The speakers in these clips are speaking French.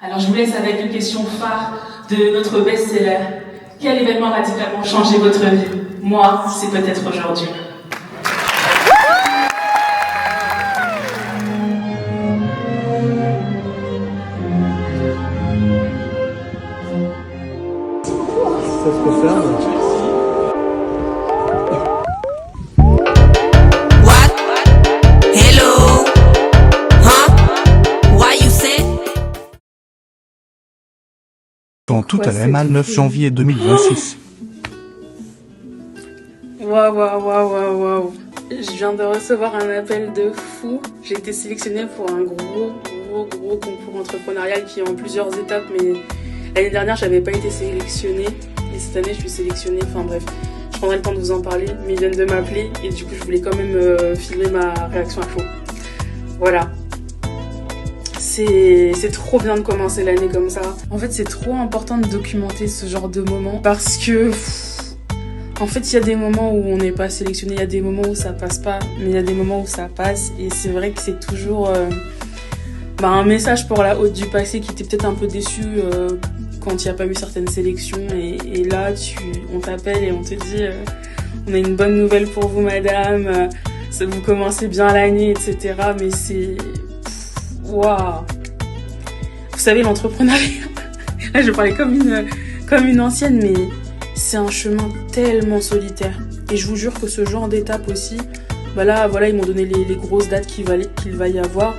Alors je vous laisse avec une question phare de notre best-seller. Quel événement radicalement changé votre vie? Moi, c'est peut-être aujourd'hui. Ça se concerne. Quand tout allait mal, 9 janvier 2026. Waouh. Je viens de recevoir un appel de fou. J'ai été sélectionnée pour un gros concours entrepreneurial qui est en plusieurs étapes, mais l'année dernière, j'avais pas été sélectionnée. Et cette année, je suis sélectionnée. Enfin bref, je prendrai le temps de vous en parler, mais ils viennent de m'appeler et du coup, je voulais quand même filmer ma réaction à chaud. Voilà. C'est trop bien de commencer l'année comme ça. En fait, c'est trop important de documenter ce genre de moments parce que, en fait, il y a des moments où on n'est pas sélectionné, il y a des moments où ça passe pas, mais il y a des moments où ça passe. Et c'est vrai que c'est toujours un message pour la haute du passé qui était peut-être un peu déçue quand il n'y a pas eu certaines sélections. Et là, on t'appelle et on te dit on a une bonne nouvelle pour vous, madame. Vous commencez bien l'année, etc. Mais c'est... Waouh! Vous savez, l'entrepreneuriat, là je parlais comme une ancienne, mais c'est un chemin tellement solitaire. Et je vous jure que ce genre d'étape aussi, voilà, ils m'ont donné les grosses dates qu'il va y avoir.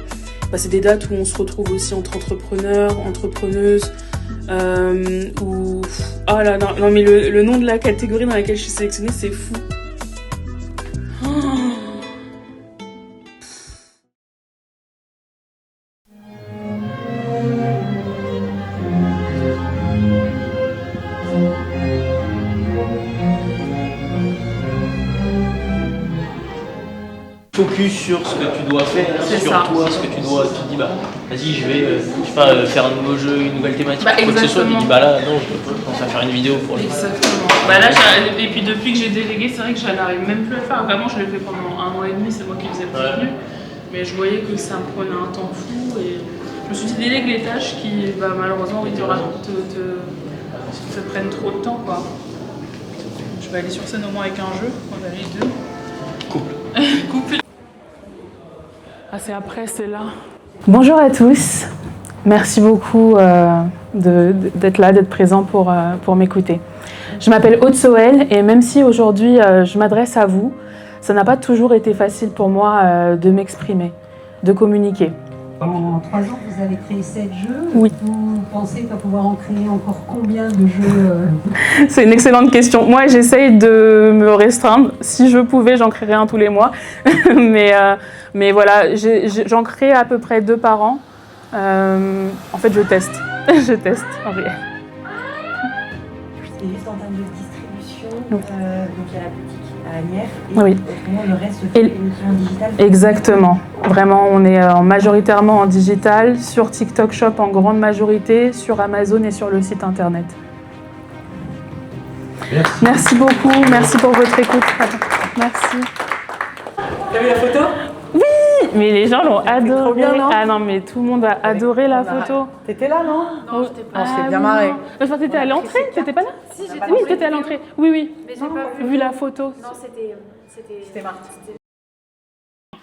C'est des dates où on se retrouve aussi entre entrepreneurs, entrepreneuses, ou... Oh là, non mais le nom de la catégorie dans laquelle je suis sélectionnée, c'est fou. Focus sur ce que tu dois faire, sur ça. toi, ce que tu dois. Tu te dis, vas-y, je vais faire un nouveau jeu, une nouvelle thématique, quoi que ce soit. Tu te dis, là, non, je peux commencer à faire une vidéo pour le. Exactement. Et puis depuis que j'ai délégué, c'est vrai que je n'arrive même plus à le faire. Vraiment, je l'ai fait pendant 1 an et demi, c'est moi qui les ai prévenus. Mais je voyais que ça me prenait un temps fou et je me suis dit, délègue les tâches qui, malheureusement, te prennent trop de temps, quoi. Je vais aller sur scène au moins avec un jeu, on va aller deux. Couple. Ah, c'est après, c'est là. Bonjour à tous. Merci beaucoup d'être là, d'être présent pour m'écouter. Je m'appelle Aude Soel et même si aujourd'hui je m'adresse à vous, ça n'a pas toujours été facile pour moi de m'exprimer, de communiquer. En 3 ans, vous avez créé 7 jeux. Oui. Vous pensez pas pouvoir en créer encore combien de jeux C'est une excellente question. Moi, j'essaye de me restreindre. Si je pouvais, j'en créerais un tous les mois. mais voilà, j'en crée à peu près 2 par an. En fait, je teste. Je teste, en vrai. Et juste en termes de distribution, Oui. donc il y a la boutique à Agnières et Oui. autrement le reste se fait uniquement en digital. Exactement. Vraiment, on est majoritairement en digital, sur TikTok Shop en grande majorité, sur Amazon et sur le site internet. Merci beaucoup, merci pour votre écoute. Merci. T'as vu la photo? Mais les gens l'ont adoré. trop bien, non? Ah non, mais tout le monde a adoré la photo. T'étais là, non? Non, j'étais pas. On s'est bien marré. Enfin, t'étais à l'entrée, t'étais pas là? Si, j'étais Oui, t'étais à l'entrée. Oui. Mais j'ai pas Vu la photo. Non, c'était Marthe.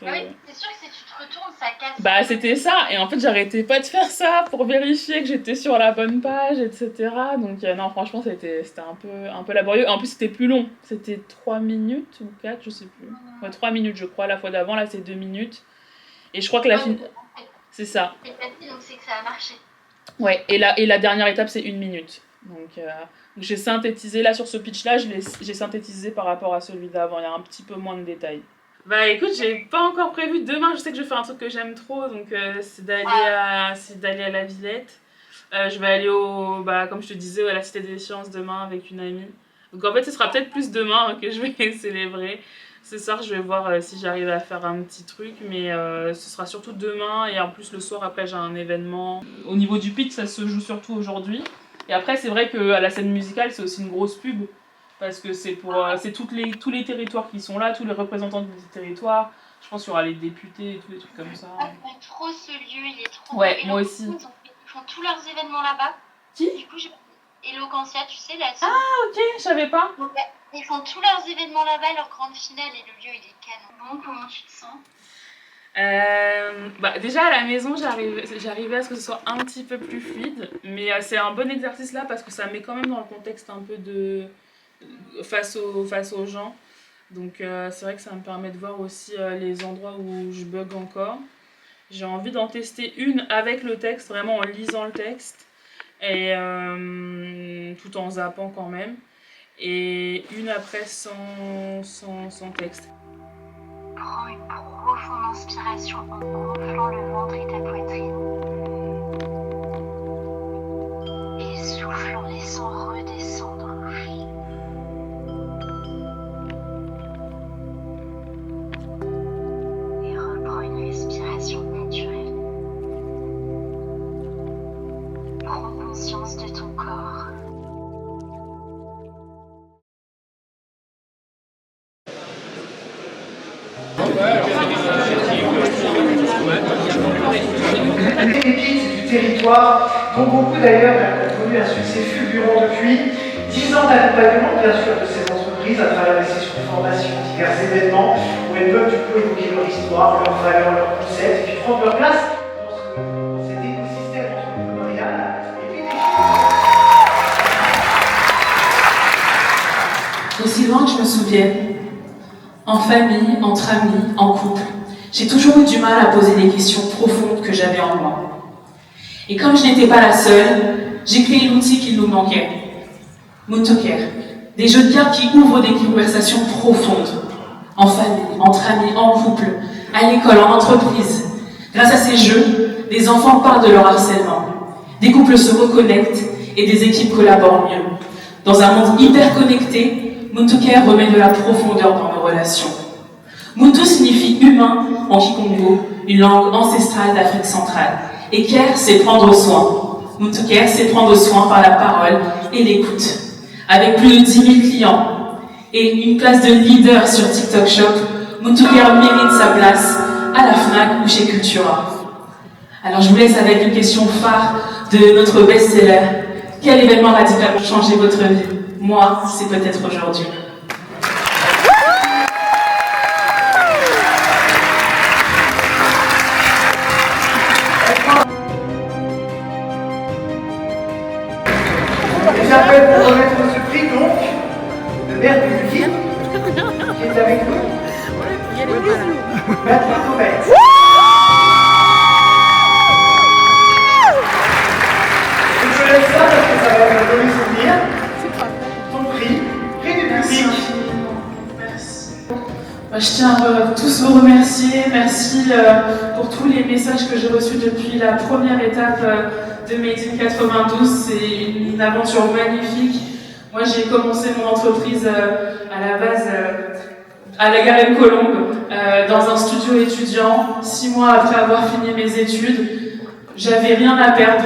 Ah oui, c'est sûr que si tu te retournes, ça casse. C'était ça. Et en fait, j'arrêtais pas de faire ça pour vérifier que j'étais sur la bonne page, etc. Donc, non, franchement, c'était un peu laborieux. En plus, c'était plus long. C'était 3 minutes ou 4, je sais plus. Ouais, 3 minutes, je crois. La fois d'avant, là, c'est 2 minutes. Et je crois que la fin. C'est ça. C'est facile, donc c'est que ça a marché. Ouais, et la dernière étape, c'est 1 minute. Donc, j'ai synthétisé, là, sur ce pitch-là, j'ai synthétisé par rapport à celui d'avant. Il y a un petit peu moins de détails. Écoute, j'ai pas encore prévu. Demain, je sais que je vais faire un truc que j'aime trop, donc c'est d'aller à la Villette. Je vais aller comme je te disais, à la Cité des Sciences demain avec une amie. Donc en fait, ce sera peut-être plus demain que je vais célébrer. Ce soir, je vais voir si j'arrive à faire un petit truc, mais ce sera surtout demain. Et en plus, le soir, après, j'ai un événement. Au niveau du pitch, ça se joue surtout aujourd'hui. Et après, c'est vrai qu'à la scène musicale, c'est aussi une grosse pub. Parce que c'est tous les territoires qui sont là, tous les représentants des territoires. Je pense qu'il y aura les députés et tous les trucs comme ça. Ah, j'aime trop ce lieu, il est trop Ouais, beau. moi aussi. Ils ont fait font tous leurs événements là-bas. Qui? Du coup, Eloquentia, tu sais, là. Ah, ok, je savais pas. Ils font tous leurs événements là-bas, leur grande finale, et le lieu, il est canon. Bon, comment tu te sens? Déjà à la maison, j'arrivais à ce que ce soit un petit peu plus fluide, mais c'est un bon exercice là parce que ça met quand même dans le contexte un peu de face aux gens. Donc c'est vrai que ça me permet de voir aussi les endroits où je bug encore. J'ai envie d'en tester une avec le texte, vraiment en lisant le texte, et tout en zappant quand même, et une après sans texte. Prends une profonde inspiration en gonflant le ventre et ta poitrine. Et souffle en laissant redescendre. Et reprends une respiration naturelle. Prends conscience de ton corps. Les pépites du territoire, dont beaucoup d'ailleurs ont connu un succès fulgurant depuis 10 ans d'accompagnement bien sûr de ces entreprises à travers des sessions de formation, divers événements où elles peuvent du coup évoquer leur histoire, leurs valeurs, leurs concepts et puis prendre leur place dans cet écosystème entrepreneurial. Et puis Aussi loin que je me souvienne, en famille, entre amis, en couple, j'ai toujours eu du mal à poser des questions profondes que j'avais en moi. Et comme je n'étais pas la seule, j'ai créé l'outil qu'il nous manquait. Moontalker, des jeux de cartes qui ouvrent des conversations profondes, en famille, entre amis, en couple, à l'école, en entreprise. Grâce à ces jeux, des enfants parlent de leur harcèlement, des couples se reconnectent et des équipes collaborent mieux. Dans un monde hyper connecté, Moontalker remet de la profondeur dans nos relations. Muntu signifie humain en Kikongo, une langue ancestrale d'Afrique centrale. Et Care, c'est prendre soin. Moontalker, c'est prendre soin par la parole et l'écoute. Avec plus de 10 000 clients et une place de leader sur TikTok Shop, Moontalker mérite sa place à la FNAC ou chez Cultura. Alors je vous laisse avec une question phare de notre best-seller. Quel événement radical a changé votre vie? Moi, c'est peut-être aujourd'hui. j'appelle pour remettre ce prix donc le maire du Lucky qui est avec nous. Maître Thomas. Je te laisse ça parce que ça va me donner souvenir. Ton prix du public. Je tiens à tous vous remercier. Merci pour tous les messages que j'ai reçus depuis la première étape de Made in 92. C'est une aventure magnifique. Moi, j'ai commencé mon entreprise à la base à la Garenne Colombe, dans un studio étudiant. 6 mois après avoir fini mes études, j'avais rien à perdre.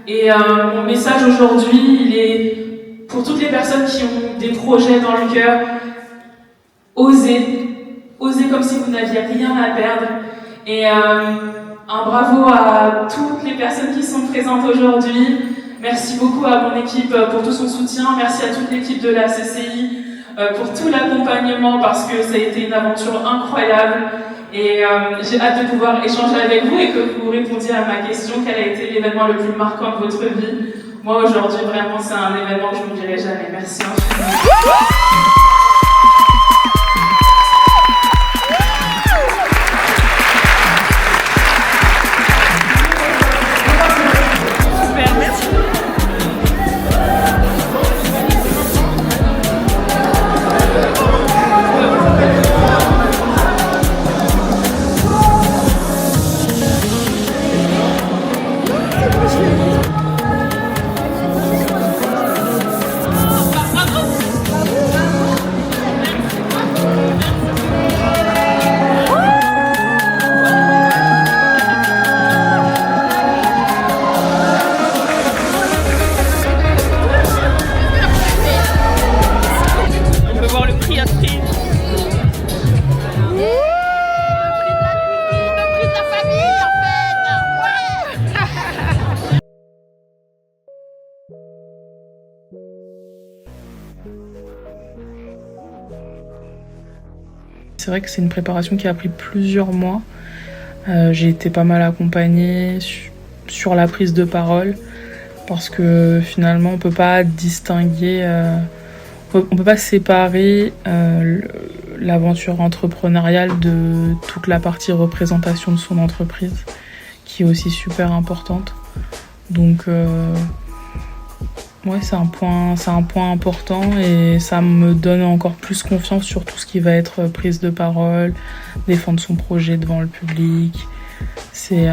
Et mon message aujourd'hui, il est pour toutes les personnes qui ont des projets dans le cœur. Osez comme si vous n'aviez rien à perdre. Et un bravo à toutes les personnes qui sont présentes aujourd'hui. Merci beaucoup à mon équipe pour tout son soutien. Merci à toute l'équipe de la CCI pour tout l'accompagnement parce que ça a été une aventure incroyable. Et j'ai hâte de pouvoir échanger avec vous et que vous répondiez à ma question. Quel a été l'événement le plus marquant de votre vie? Moi aujourd'hui, vraiment, c'est un événement que je n'oublierai jamais. Merci infiniment. C'est vrai que c'est une préparation qui a pris plusieurs mois. J'ai été pas mal accompagnée sur la prise de parole parce que finalement on peut pas distinguer, on peut pas séparer l'aventure entrepreneuriale de toute la partie représentation de son entreprise qui est aussi super importante. Donc ouais, c'est un point important et ça me donne encore plus confiance sur tout ce qui va être prise de parole, défendre son projet devant le public. C'est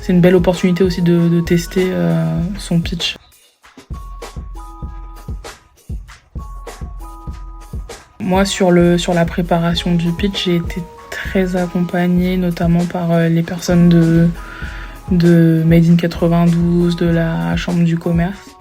une belle opportunité aussi de tester son pitch. Moi, sur la préparation du pitch, j'ai été très accompagnée, notamment par les personnes de Made in 92, de la Chambre du commerce.